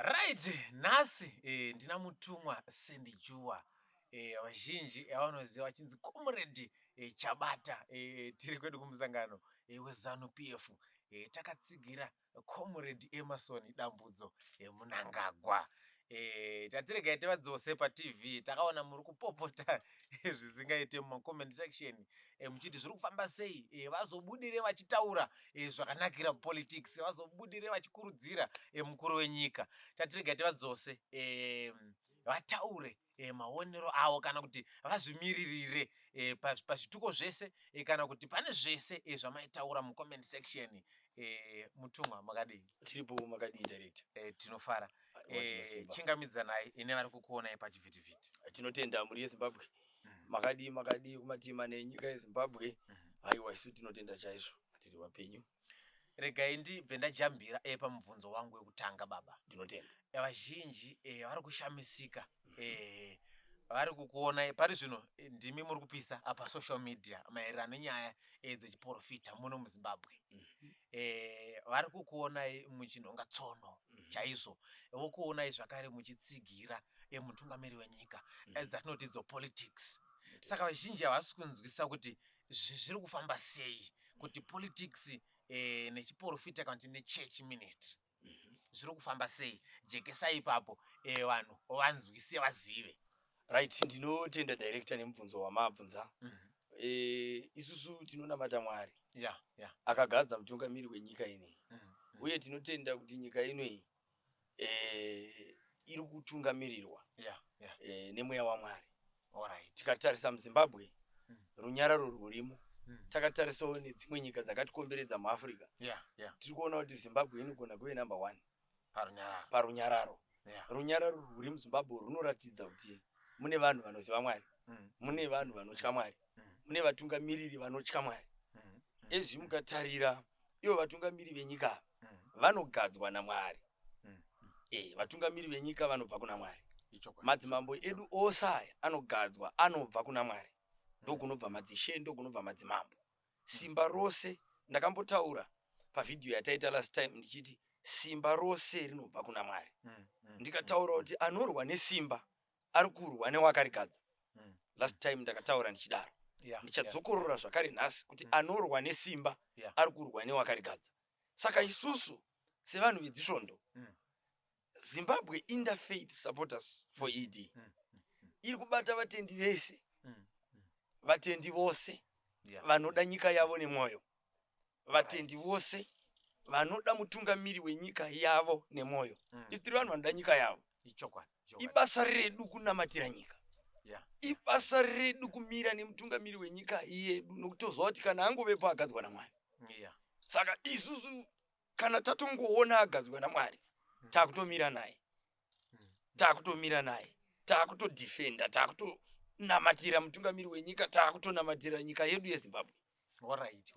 Right, nhasi ndina mutumwa Sendijua vazhinji vanoziva vachinzi Comrade Chabata tiri kwedu kumusangano weZanu PF takatsigira Comrade Emerson Dambudzo Munangagwa tatiregai tivadzose paTV takaona muri kupopota zvisingaite mumacomment section muchiti zviri kufamba sei vazobudire vachitaura zvakanakira politics vazobudire vachikurudzira mukuru wenyika tatiregai tivadzose vataure maonero avo kana kuti vazvimiririre pazvituko zvese kana kuti pane zvese zvamaitaura mucomment section. Mutumwa makadii? Tiripo makadii director. Tinofara. Chingamidzanai ine vari kukuonai pachivhitivhiti. Tinotenda muri yeZimbabwe. Makadii kumatima nenyika yeZimbabwe. Haiwa isu tinotenda chaizvo tiri vapenyu. Regai ndibve ndajambira pamubvunzo wangu wekutanga baba. Tinotenda. Vazhinji vari kushamisika vari kukuona pari zvino ndimi muri kupisa social media maererano nenyaya dzechiprofita muno muZimbabwe. Vari kukuonai muchinhonga tsono chaizvo vokuonai zvakare muchitsigira mutungamiri wenyika dzatinoti politics. Saka vazhinji havasi kunzwisisa kuti zviri kufamba sei kuti politics nechiprofita kana kuti nechurch ministry zviri kufamba sei. Jekesai ipapo vanhu vanzwise vazive. Right, ndinotenda director nemubvunzo wamabvunza. Isusu tinonamata Mwari akagadza mutungamiri wenyika ineyi uye tinotenda kuti nyika ineyi iri kutungamirirwa nemweya waMwari. Tikatarisa muZimbabwe runyararo rurimo takatarisawo nedzimwe nyika dzakatikomberedza muAfrica tiri kuona kuti Zimbabwe inogona kuve number 1 parunyararo. Runyararo rwuri muZimbabwe runoratidza kuti mune vanhu vanoziva Mwari, mune vanhu vanotya Mwari, mune vatungamiriri vanotya Mwari. Ezvi mukatarira ivo vatungamiri venyika vanogadzwa naMwari. Vatungamiri venyika vanobva kuna Mwari. Madzimambo edu ose aya anogadzwa anobva kuna Mwari. Ndokunobva madzishe, ndokunobva madzimambo. Simba rose ndakambotaura pavhidhiyo yataita last time ndichiti simba rose rinobva kuna Mwari. Ndikataura kuti anorwa nesimba ari kurwa newakarigadza. Last time ndakataura ndichidaro. Ndichadzokorora zvakare nhasi kuti anorwa nesimba ari kurwa newakarigadza. Saka isusu sevanhu vedzisvondo Zimbabwe Interfaith Supporters for ED iri kubata vatendi vese, vatendi vose vanoda nyika yavo nemwoyo, vatendi vose vanoda mutungamiri wenyika yavo nemwoyo. Isi tiri vanhu vanoda nyika yavo. Ibasa redu kunamatira nyika. Ibasa redu kumira nemutungamiri wenyika yedu nokutozwa kuti kana angovepo agadzwa naMwari. Saka isusu kana tatongoona agadzwa naMwari takutomira naye, takutomira naye, takutodefenda, takutonamatira mutungamiri wenyika, takutonamatira nyika yedu yeZimbabwe. Alright.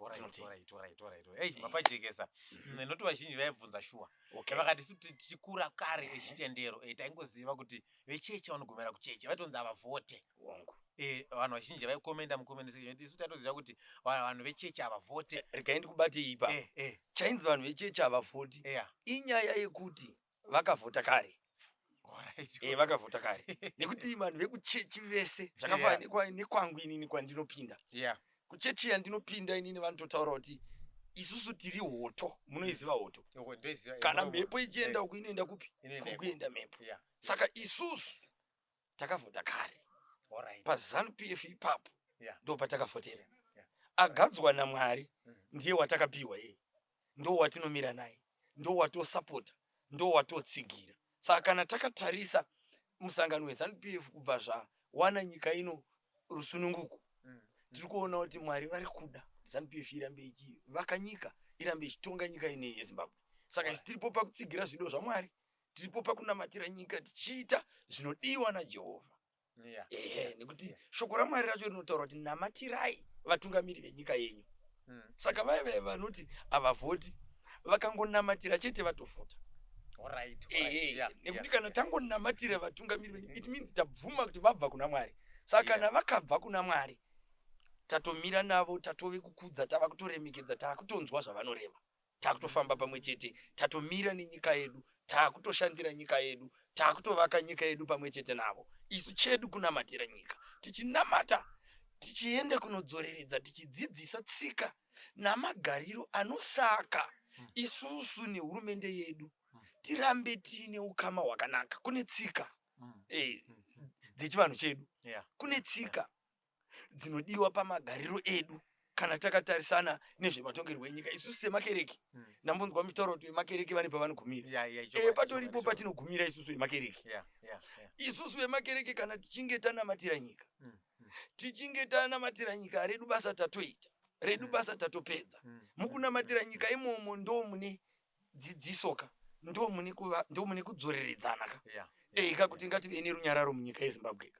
Hey, mapajekesa. Noti vazhinji vaibvunza shuwa. Vakati tichikura kare echitendero taingoziva kuti vechechi vanogomera kuchechi vatonzi havavhote. Vanhu vazhinji vaikomenda mucomment section isu tatoziva kuti vanhu vechechi havavhote. Regai ndikubate ipa. Chainzi vanhu vechechi havavhoti inyaya yekuti vakavhota kare. Vakavhota kare. Nekuti vanhu vekuchechi vese zvakafanana nekwangu inini kwandinopinda. Kuchechi yandinopinda inini vanototaura kuti isusu tiri hoto. Munoiziva hoto? Kana mhepo ichienda uku inoenda kupi? Kuenda mhepo. Saka isusu takavhota kare. PaZanu PF ipapo ndo patakavhotera. Agadzwa naMwari ndiye watakapiwa yeye. Ndo watinomira naye, ndo watosapota, ndo watotsigira. Saka kana takatarisa musangano weZanu PF kubva zvawana nyika ino rusununguko tiri kuona kuti Mwari vari kuda ZANU PF irambe ichivaka nyika, irambe ichitonga nyika ine yeZimbabwe. Saka isi tiripo pakutsigira zvido zvaMwari, tiripo pakunamatira nyika tichiita zvinodiwa naJehovha. Nekuti shoko raMwari racho rinotaura kuti namatirai vatungamiri venyika yenyu. Saka vaive vanoti havavhoti vakangonamatira chete vatofota. Nekuti kana tangonamatira vatungamiri venyika it means tabvuma kuti vabva kuna Mwari. Saka kana vakabva kuna Mwari tatomira navo, tatove kukudza, tava kutoremekedza, tava kutonzwa zvavanoreva. takutofamba pamwe chete, tatomira nenyika yedu, takutoshandira nyika yedu, takutovaka nyika yedu pamwe chete navo. Isu chedu kunamatira nyika, tichinamata, tichiende kunodzoreredza, tichidzidzisa tsika namagariro anosaka isusu nehurumende yedu tirambe tine ukama hwakanaka. Kune tsika dzechivanhu chedu, kune tsika dzinodiwa pamagariro edu kana takatarisana nezvematongerwo enyika. Isusu semakereke, ndambonzwa mitauro kuti vemakereke vane pavanogumira. Patoripo patinogumira isusu vemakereke. Isusu vemakereke kana tichinge tanamatira nyika, tichinge tanamatira nyika, redu basa tatoita, redu basa tatopedza. Mukunamatira nyika imomo ndo mune dzidzisoka, ndo mune kudzoreredzana ka. Kuti ngative nerunyararo munyika yeZimbabwe.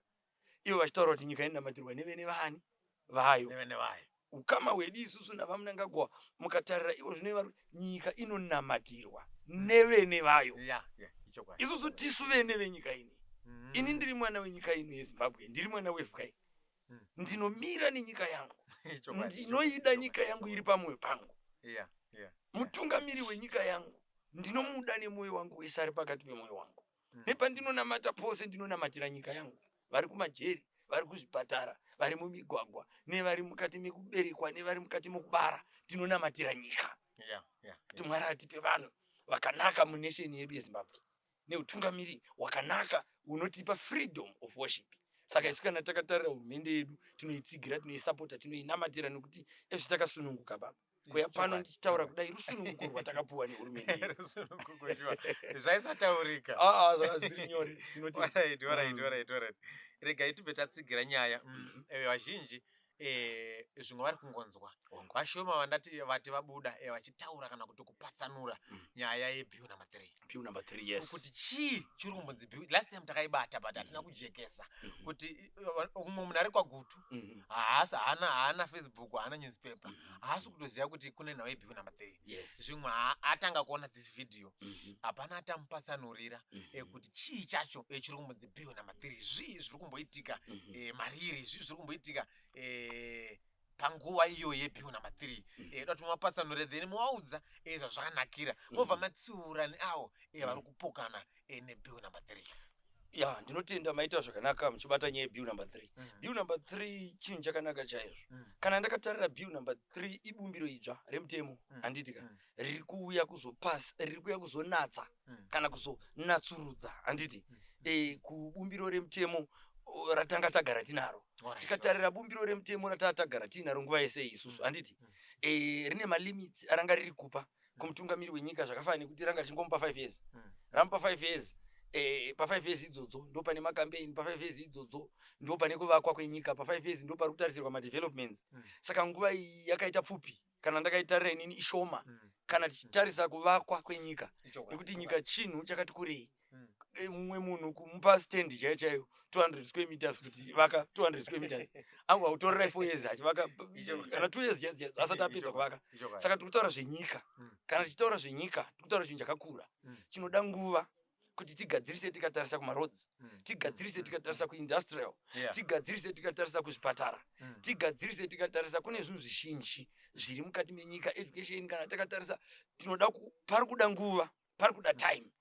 Ivo vachitaura kuti nyika inamatirwa nevene vani vayo. Ukama hwedu isusu navamunangagwa mukatarira ivo zvinova nyika inonamatirwa nevene vayo. Isusu tisu vene venyika ini. Ini ndiri mwana wenyika ino yeZimbabwe, ndiri mwana wevhuka ini. Ndinomira nenyika yangu, ndinoida nyika yangu iri pamwoyo pangu. Mutungamiri wenyika yangu ndinomuda nemoyo wangu wese ari pakati pemwoyo wangu. Nepandinonamata pose ndinonamatira nyika yangu. Vari kumajeri, vari kuzvipatara, vari mumigwagwa, nevari mukati mekuberekwa, nevari mukati mekubara, tinonamatira nyika. Kuti Mwari atipe vanhu vakanaka munesheni yedu yeZimbabwe, neutungamiri hwakanaka unotipa freedom of worship. Saka isu kana takatarira hurumende yedu tinoitsigira, tinoisapota, tinoinamatira nekuti takakasununguka baba. Kuya pano ndichitaura kudai rusununguko rwatakapuwa nehurumende yedu. Zvaisataurika. Zviri nyore. Alright. Regai tibve tatsigira nyaya. Vazhinji zvimwe vari kungonzwa. Vashoma vati vabuda vachitaura kana kuti kupatsanura nyaya yeBhiu namba 3. Bill number 3, yes. Kuti chii chiri kumbonzi Bill. Last time takaibata but hatina kujekesa. Kuti umwe munhu ari kwagutu haana Facebook, haana newspaper, haasi kutoziva kuti kune nhau yeBhiu namba 3. Yes. Zvimwe atanga kuona this video, hapana atamupatsanurira kuti chii chacho chiri kumbonzi Bill namba 3. Zvii zviri kumboitika mariri, zvii zviri kumboitika panguva iyo yeBhiu namba 3. Dati mumapatsanure then muvaudza zvazvakanakira, mobva matsiura neavo vari kupokana neBhiu namba 3. Ndinotenda maita zvakanaka muchibata nyaya yeBhiu namba 3. Bill number 3 chinhu chakanaka chaizvo. Kana ndakatarira Bill number 3 ibumbiro idzva remutemo, handitika, riri kuuya kuzonatsa kana kuzonatsurudza, handiti, kubumbiro remutemo ratanga tagara tinaro. Tikatarira bumbiro remutemo ratagara tinaro nguva yese isusu, handiti, rine malimits aranga riri kupa kumutungamiri wenyika, zvakafanana nekuti ranga richingomupa 5 years. Ramupa 5 years. Pa5 years idzodzo ndo pane makampeini, pa5 years idzodzo ndo pane kuvakwa kwenyika, pa5 years ndo pari kutarisirwa madevelopments. Saka nguva iyi yakaita pfupi kana ndakaitarira inini ishoma kana tichitarisa kuvakwa kwenyika, nekuti nyika chinhu chakati kurei. Mumwe munhu kumupa stand chaiyo 200 square meters kuti vaka 200 square meters angu autorera 4 years achivaka kana 2 years asati apedza kuvaka. Saka tikutaura zvenyika, kana tichitaura zvenyika tikutaura chinhu chakakura chinoda nguva kuti tigadzirise tikatarisa kumaroads, tigadzirise tikatarisa kuindustrial, tigadzirise tikatarisa kuzvipatara, tigadzirise tikatarisa kune zvinhu zvizhinji zviri mukati menyika. Education kana takatarisa tinoda pari kuda nguva, pari kuda time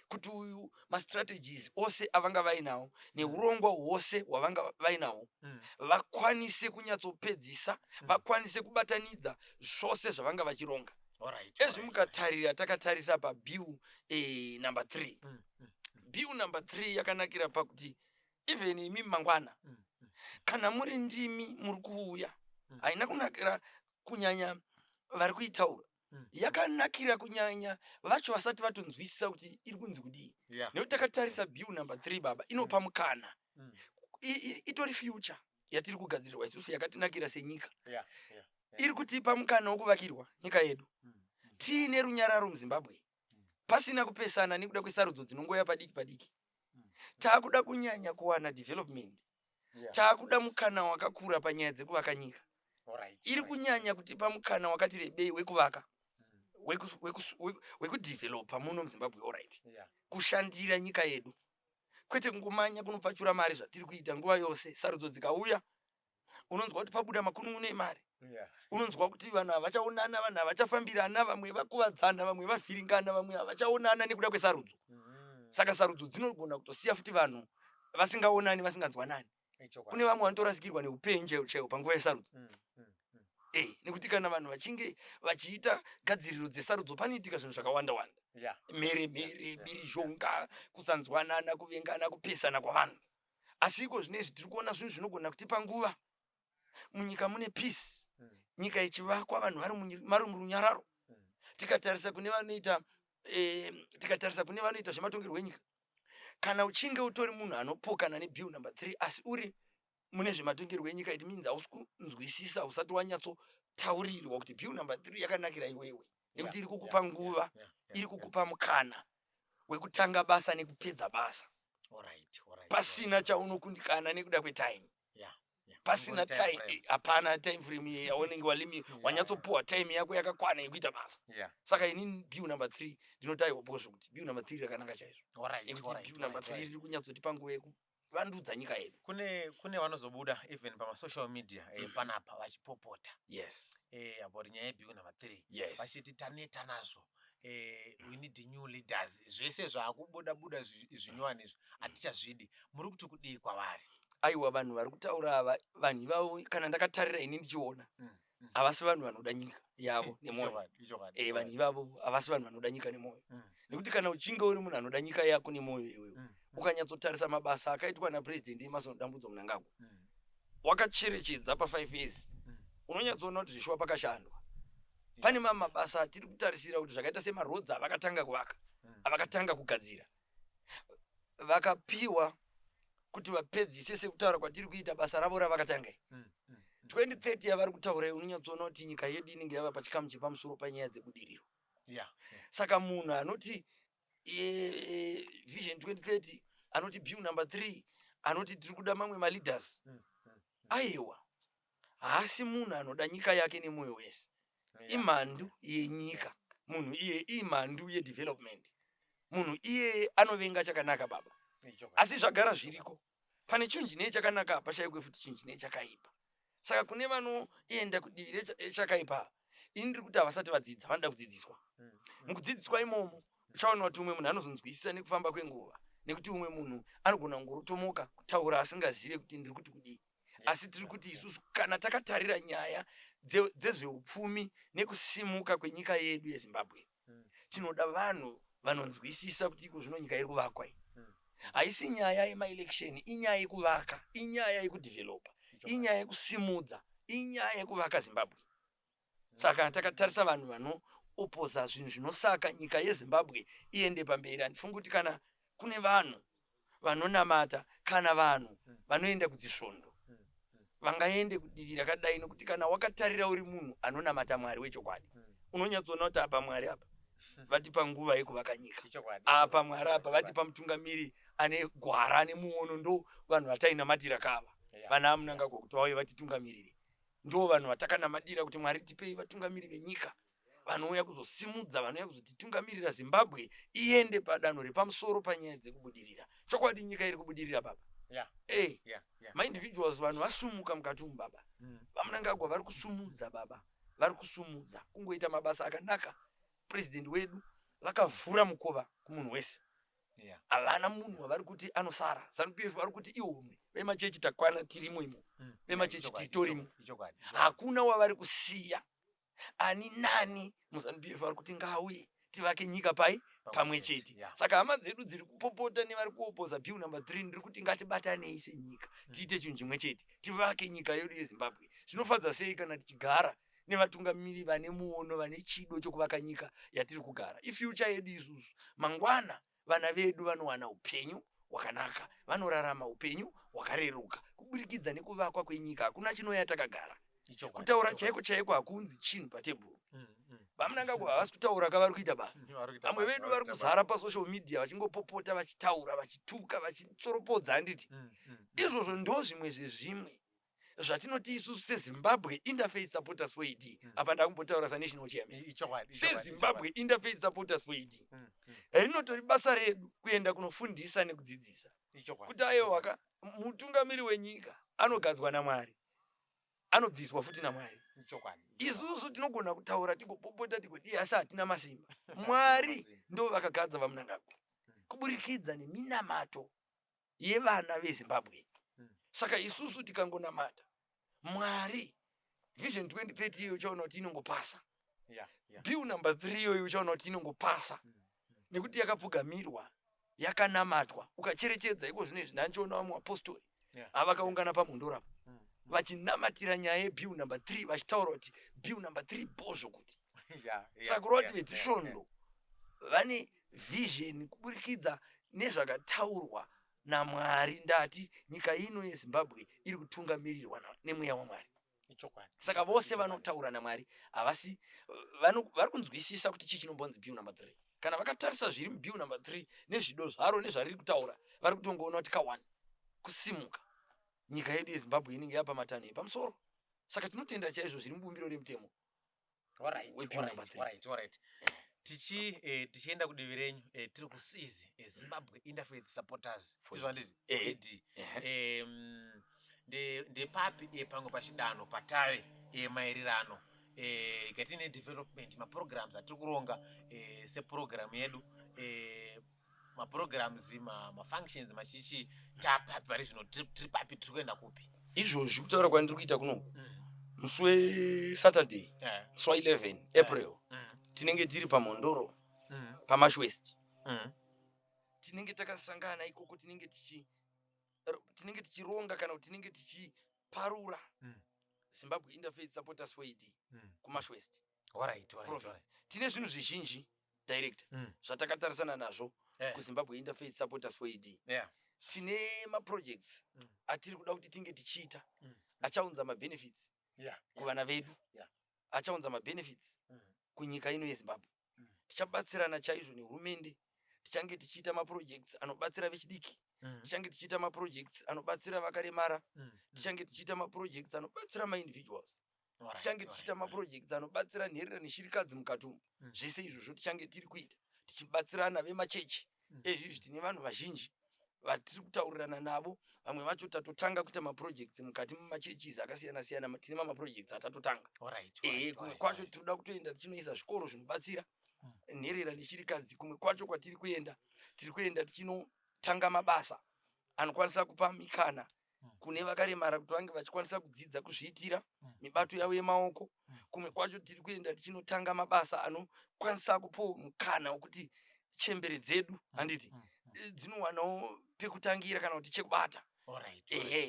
kuti uyu mastrategies ose avanga vainawo neurongwa hwose hwavanga vainawo vakwanise kunyatsopedzisa, vakwanise kubatanidza zvose zvavanga vachironga. Ezvi mukatarira takatarisa paBhiu namba 3. Bill number 3 yakanakira pakuti even imi mangwana kana muri ndimi muri kuuya haina kunakira kunyanya vari kuitaura, yakanakira kunyanya vacho vasati vatonzwisisa kuti iri kunzi kudii. Nekuti takatarisa Bill number 3 baba inopa mukana, itori future yatiri kugadzirirwa isusu yakatinakira senyika. Iri kutipa mukana wokuvakirwa nyika yedu tiine runyararo muZimbabwe pasina kupesana nekuda kwesarudzo dzinongoya padiki padiki. Taakuda kunyanya kuwana development, taakuda mukana wakakura panyaya dzekuvaka nyika. Iri kunyanya kutipa mukana wakati rebei wekuvaka, wekudevelopa muno muZimbabwe. Kushandira nyika yedu kwete kungomanya kunopfachura mari zvatiri kuita nguva yose. Sarudzo dzikauya unonzwa kuti pabuda makununu emari, unonzwa kuti vanhu havachaonana, vanhu havachafambirana, vamwe vakuvadzana, vamwe vavhiringana, vamwe havachaonana nekuda kwesarudzo. Saka sarudzo dzinogona kutosiya futi vanhu vasingaonani, vasinganzwanani. Kune vamwe vanotorasikirwa neupenyu chaiwo panguva yesarudzo. Nekuti kana vanhu vachinge vachiita gadziriro dzesarudzo panoitika zvinhu zvakawanda wanda. Mere birizhonga, kusanzwanana, kuvengana, kupesana kwavanhu. Asi iko zvinezvi tiri kuona zvinhu zvinogona kutipa nguva. Munyika mune peace. Nyika ichivakwa, vanhu vari murunyararo. Tikatarisa kune vanoita zvematongerwo enyika. Kana uchinge utori munhu anopokana nebill number 3 asi uri mune zvematongerwo enyika, it means hausi kunzwisisa, usati wanyatsotaurirwa kuti bill number 3 yakanakira iwewe. Nekuti iri kukupa nguva, iri kukupa mukana wekutanga basa nekupedza basa. Pasina chaunokundikana nekuda kwetime. Pasina time, hapana time frame yaunenge wanyatsopuwa time yako yakakwana yekuita basa. Saka inini bill number 3 ndinoti aiwopozvo kuti bill number 3 rakanaka chaizvo. Nekuti bill number 3 riri kunyatsotipa nguva yekuvandudza nyika yedu. Kune vanozobuda even pamasocial media panapa vachipopota. About nyaya yebill number 3. Vachiti taneta nazvo. We need new leaders. Zvese zvakubuda zvinyowani izvi hatichazvidi. Muri kuti kudii kwavari? Aiwa, vanhu vari kutaura ava, vanhu ivavo kana ndakatarira ini ndichiona, havasi vanhu vanoda nyika yavo nemwoyo. Vanhu ivavo havasi vanhu vanoda nyika nemwoyo. Nekuti kana uchinge uri munhu anoda nyika yako nemwoyo iwewe, ukanyatsotarisa mabasa akaitwa naPresident Emmerson Dambudzo Mnangagwa, wakacherechedza pa5 years, unonyatsoona kuti zvishuwa pakashandwa. Pane mabasa atiri kutarisira kuti zvakaita semaroads avakatanga kuvaka, avakatanga kugadzira, vakapiwa kuti vapedzise sekutaura kwatiri kuita basa ravo ravakatanga. 2030 yavari kutaura, unonyatsoona kuti nyika yedu inenge yava pachikamu chepamusoro panyaya dzebudiriro. Saka munhu anoti vision 2030, anoti bill number 3, anoti tiri kuda mamwe maleaders, aiwa, haasi munhu anoda nyika yake nemwoyo wese. Imhandu yenyika, munhu iye imhandu yedevelopment, munhu iye anovenga chakanaka baba. Asi zvagara zviriko, pane chinhu chinei chakanaka pashaikwe futi chinhu chinei chakaipa. Saka kune vanoenda kudivi rechakaipa, ini ndiri kuti havasati vadzidza, vanoda kudzidziswa. Mukudzidziswa imomo uchaona kuti umwe munhu anozonzwisisa nekufamba kwenguva, nekuti umwe munhu anogona kungorotomoka kutaura asingazive kuti ndiri kuti kudii. Asi tiri kuti isusu kana takatarira nyaya dzezveupfumi nekusimuka kwenyika yedu yeZimbabwe, tinoda vanhu vanonzwisisa kuti iko zvino nyika iri kuvakwa. Haisi nyaya yemaelection, inyaya yekuvaka, inyaya yekudevelopa, inyaya yekusimudza, inyaya yekuvaka Zimbabwe. Saka takatarisa vanhu vanoopoza zvinhu zvinosaka nyika yeZimbabwe iende pamberi, handifungi kuti kana kune vanhu vanonamata, kana vanhu vanoenda kudzisvondo, vangaende kudivi rakadai, nokuti kana wakatarira uri munhu anonamata Mwari wechokwadi, unonyatsoona kuti apa Mwari apa vatipa nguva yekuvaka nyika. Apa Mwari apa vatipa mutungamiri ane gwara, ane muono, ndo vanhu vatainamatira kava. Vana Mnangagwa kuti vauye vatitungamirire. Ndo vanhu vatakanamatira kuti Mwari tipei vatungamiri venyika. Vanouya kuzosimudza, vanouya kuzotitungamirira Zimbabwe iende padanho repamusoro panyaya dzekubudirira. Chokwadi nyika iri kubudirira baba. Ma-individuals vanhu vasumuka mukati umu baba. VaMnangagwa vari kusumudza baba. Vari kusumudza. Kungoita mabasa akanaka. President wedu vakavhura mukova kumunhu wese. Havana munhu wavari kuti anosara. ZANU-PF vari kuti ihomwe. Vemachechi takwana tirimo imo. Vemachechi titorimo. Hakuna wavari kusiya. Ani nani muZANU-PF vari kuti ngauye tivake nyika pamwe chete. Saka hama dzedu dziri kupopota nevari kuopoza bill number 3, ndiri kuti ngatibatanei senyika, tiite chinhu chimwe chete, tivake nyika yedu yeZimbabwe. Zvinofadza sei kana tichigara nevatungamiri vane muono, vane chido chokuvaka nyika yatiri kugara. Ifuture yedu isusu, mangwana vana vedu vanowana upenyu hwakanaka, vanorarama upenyu hwakareruka kuburikidza nekuvakwa kwenyika. Hakuna chinouya takagara. Kutaura chaiko chaiko hakunzi chinhu patebhuru. VaMnangagwa havasi kutaura kavari kuita basa. Vamwe vedu vari kuzara pasocial media vachingopopota, vachitaura, vachituka, vachitsoropodza. Handiti izvozvo ndo zvimwe zvezvimwe zvatinoti isusu seZimbabwe Interfaith Supporters for AD. Apa ndakumbotaura saNational Chairman. SeZimbabwe Interfaith Supporters for AD, rinotori basa redu kuenda kunofundisa nekudzidzisa kuti aiwa mutungamiri wenyika anogadzwa naMwari, anobviswa futi naMwari. isusu tinogona kutaura tigopopota tigodi asi hatina masimba. Mwari ndo vakagadza vaMnangagwa kuburikidza neminamato yevana veZimbabwe. Saka isusu tikangonamata Mwari, Vision 2030 iyo uchaona kuti inongopasa. Bill number 3 iyo uchaona kuti inongopasa. Nekuti yakapfugamirwa, yakanamatwa, ukacherechedza iko zvinezvi ndandiona vamwe apostori avakaungana paMhondora vachinamatira nyaya yebill number 3 vachitaura kuti bill number 3 bozvo kuti. Saka kureva kuti vedzisvondo vane vision kuburikidza nezvakataurwa naMwari ndati nyika ino yeZimbabwe iri kutungamirirwa nemweya waMwari. Saka vose vanotaura naMwari havasi vari kunzwisisa kuti chii chinombonzi bill number 3. Kana vakatarisa zviri mubill number 3 nezvido zvaro nezvariri kutaura vari kutongoona kuti kawani kusimuka nyika yedu yeZimbabwe inenge yapa matanho epamusoro. Saka tinotenda chaizvo zviri mubumbiro remutemo. Alright. Tichienda kudivi renyu tiri kusizi Zimbabwe Interfaith Supporters ndizvanditi ndepapi pamwe pachidanho patave maererano ikatine development maprograms atiri kuronga seprogram yedu maprograms mafunctions machichi tapapi pari zvino tiri papi tiri kuenda kupi izvozvi kutaura kwandiri kuita kuno musi weSaturday musi wa11 April tinenge tiri paMhondoro paMarsh West tinenge takasangana ikoko tinenge tichironga kana kuti tinenge tichiparura Zimbabwe Interfaith Supporters for AD kuMarsh West. Province. Tine zvinhu zvizhinji director zvatakatarisana nazvo kuZimbabwe Interfaith Supporters for AD. Tine maprojects atiri kuda kuti tinge tichiita achaunza mabenefits kuvana vedu achaunza mabenefits kunyika ino yeZimbabwe. Tichabatsirana chaizvo nehurumende, tichange tichiita maprojects anobatsira vechidiki, tichange tichiita maprojects anobatsira vakaremara, tichange tichiita maprojects anobatsira maindividuals, tichange tichiita maprojects anobatsira nherera neshirikadzi mukatumu. Zvese izvozvo tichange tiri kuita tichibatsirana vemachechi. Izvi tine vanhu vazhinji vatiri kutaurirana navo, vamwe vacho tatotanga kuita maprojects mukati mumachechis akasiyana siyana. Tine maprojects atatotanga. Kumwe kwacho tinoda kutoenda tichinoisa zvikoro zvinobatsira nherera neshirikadzi. Kumwe kwacho kwatiri kuenda tichinotanga mabasa anokwanisa kupa mikana kune vakaremara kuti vange vachikwanisa kudzidza kuzviitira mibato yavo yemaoko. Kumwe kwacho tiri kuenda tichinotanga mabasa anokwanisa kupa mukana wekuti chembere dzedu handiti dzinowanawo pekutangira kana kuti chekubata.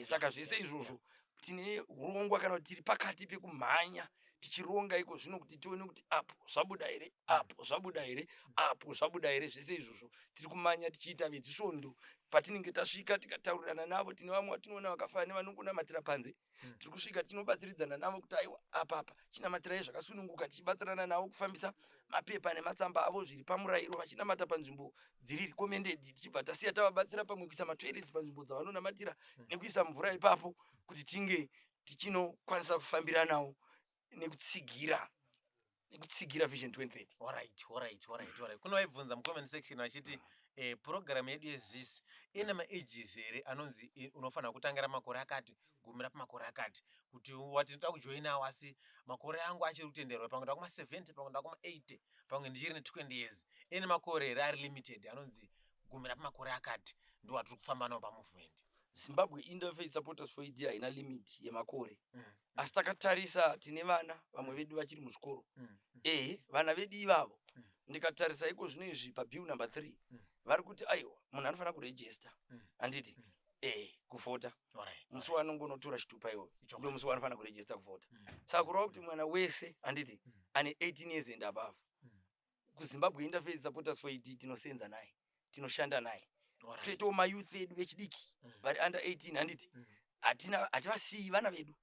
Saka zvese izvozvo tine urongwa kana kuti tiri pakati pekumhanya tichironga iko zvino kuti tione kuti apo zvabuda here, apo zvabuda here, apo zvabuda here. Zvese izvozvo tiri kumanya tichiita vedzisvondo. Patinenge tasvika tikataurirana navo, tine vamwe vatinoona vakafanana nevanongonamatira panze, tiri kusvika tinobatsiridzana navo kuti aiwa apa chinamatirai zvakasununguka, tichibatsirana navo kufambisa mapepa nematsamba avo zviri pamurayiro vachinamata panzvimbo dziri recommended. Tichibva tasiya tavabatsira pamwe kuisa matoilets panzvimbo dzavanonamatira nekuisa mvura ipapo kuti tinge tichinokwanisa kufambira navo nekutsigira Vision 2030. Kuno vaibvunza mucomment section vachiti program yedu yeZIS ina maages here anonzi unofanira kutangira makore akati gumira pamakore akati kuti wati ndoda kujoinawo asi makore angu achiri kutenderwa pamwe ndakuma 70 pamwe ndakuma 80 pamwe ndichiri ne20 years. Ine makore here ari limited anonzi gumira pamakore akati ndo watiri kufamba nawo pamovement. Zimbabwe Interfaith Supporters for AD haina limit yemakore. Asi takatarisa tine vana vamwe vedu vachiri muzvikoro. Vana vedu ivavo ndikatarisa iko zvinezvi pabill number 3 vari kuti aiwa munhu anofanira kuregister handiti kuvhota. Musi wanongonotora chitupa iwoyo ndio musi wanofanira kuregister kuvhota. Saka kureva kuti mwana wese handiti ane 18 years and above kuZimbabwe Interfaith Supporters for AD tinosenza naye, tinoshanda naye. Toitawo mayouth edu vechidiki vari under 18 handiti hativasiyi vana vedu.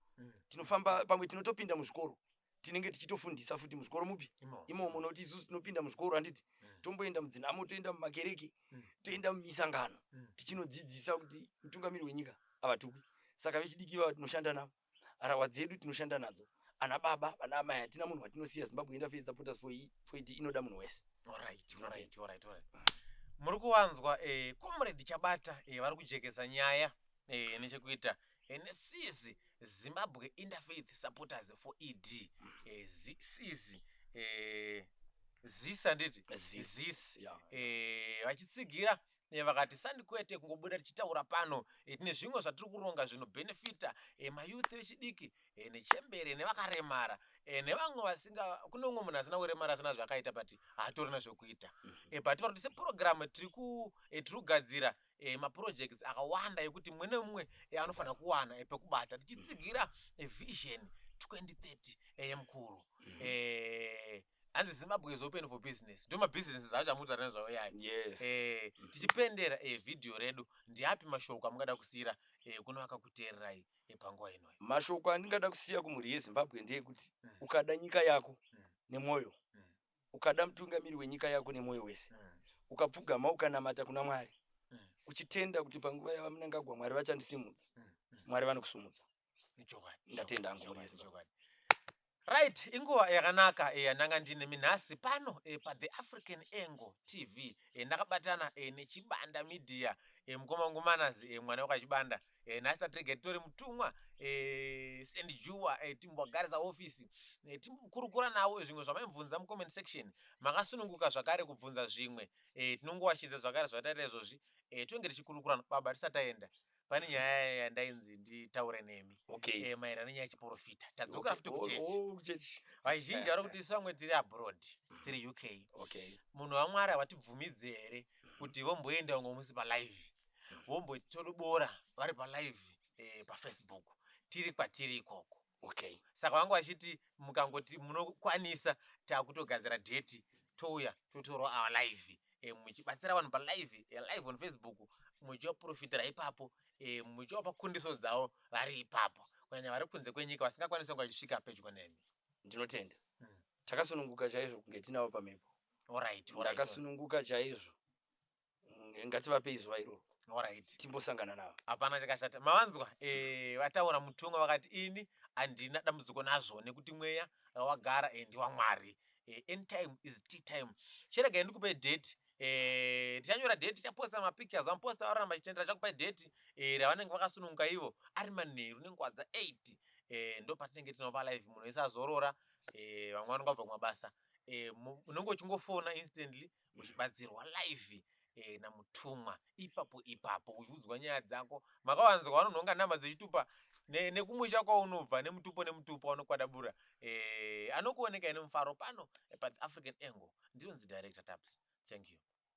Tinofamba pamwe tinotopinda muzvikoro tinenge tichitofundisa futi muzvikoro mupi imomo nokuti isusu tinopinda muzvikoro handiti tomboenda mudzinamo, toenda mumakereke, toenda mumisangano tichinodzidzisa kuti mutungamiri wenyika havatukwi. Saka vechidiki vava tinoshanda navo, harahwa dzedu tinoshanda nadzo, ana baba vana amai. Hatina munhu watinosiya. Zimbabwe Interfaith Supporters for AD inoda munhu wese. Muri kuwanzwa comrade Chabata vari kujekesa nyaya nechekuita nesizi Zimbabwe Interfaith Supporters for ED, ZISI, ZISI anditi ZISI, vachitsigira vakati Sandikwete kungobuda tichitaura pano tine zvimwe zvatiri kuronga zvinobhenefita mayouth vechidiki nechembere nevakaremara nevamwe vasinga. Kune umwe munhu asina kuremara asina zvakaita but hatorina zvokuita. But vari kuti sepurogiramu tiri kugadzira maprojects akawanda ekuti mumwe nemumwe anofanira kuwana pekubata tichitsigira vision 2030 yemukuru. Hanzi Zimbabwe is open for business. Ndoma businesses acha mutare nezvawo yayi. Yes. Tichipendera video redu ndiapi mashoko amungada kusira kuno vakakuteererai panguva inoyi. Mashoko andingada kusiya kumhuri yeZimbabwe ndeyekuti ukada nyika yako nemwoyo, ukada mutungamiri wenyika yako nemwoyo wese, ukapfugama ukanamata kuna Mwari, uchitenda kuti panguva yavanangagwa Mwari vachandisimudza, Mwari vanokusumudza. Ndatenda hangu yeZimbabwe. Right, inguva yakanaka yandanga ndine minhasi pano paThe African Angle TV ndakabatana nechibanda media mukomangomanazi mwana wakachibanda nhasi tatirege titori mutumwa St. Jua timbwagarisa ofisi tikurukura nawo zvimwe zvamaimvunza mucomment section makasununguka zvakare kubvunza zvimwe tinongowashidza zvakare zvataita izvozvi tonge tichikurukura baba tisataenda pane nyaya yandainzi nditaure nemi maererano nenyaya yechiprofita tadzokera futi kuchechi vazhinji vari kuti isu vamwe tiri abroad tiri UK munhu waMwari havatibvumidzi here kuti vomboenda umwe musi palive vombotolobora vari palive paFacebook tiri kwatiri ikoko. Saka vangu vachiti mukangoti munokwanisa takutogadzira dheti touya totorwa our live muchibatsira vanhu palive live on Facebook muchivaprofitira ipapo muchivapa kundiso dzavo vari ipapo kunyanya vari kunze kwenyika vasingakwanisi kunge vachisvika pedyo nemi. Ndinotenda. Takasununguka chaizvo kunge tinavo pamhepo. Ndakasununguka chaizvo. Ngativape izuva iroro. Timbosangana navo. Hapana chakashata. Mavanzwa vataura mutumwa vakati ini handina dambudziko nazvo nekuti mweya wagara ndiwaMwari. End time is tea time. Chirega ndikupe date. Tichanyora date tichaposta mapictures vamuposta varamba chitendera chakupa date ravanenge vakasununguka ivo ari manheru nenguva dza8 ndo patinenge tinova live munhu wese azorora vamwe vanongabva kumabasa unenge uchingofona instantly uchibatsirwa live namutumwa ipapo uchiudzwa nyaya dzako makawanzwa vanonhonga nhamba dzechitupa nekumusha kwaunobva nemutupo vanokwadabura anokuoneka nemufaro pano paThe African Angle ndinonzi Director Taps. Thank you.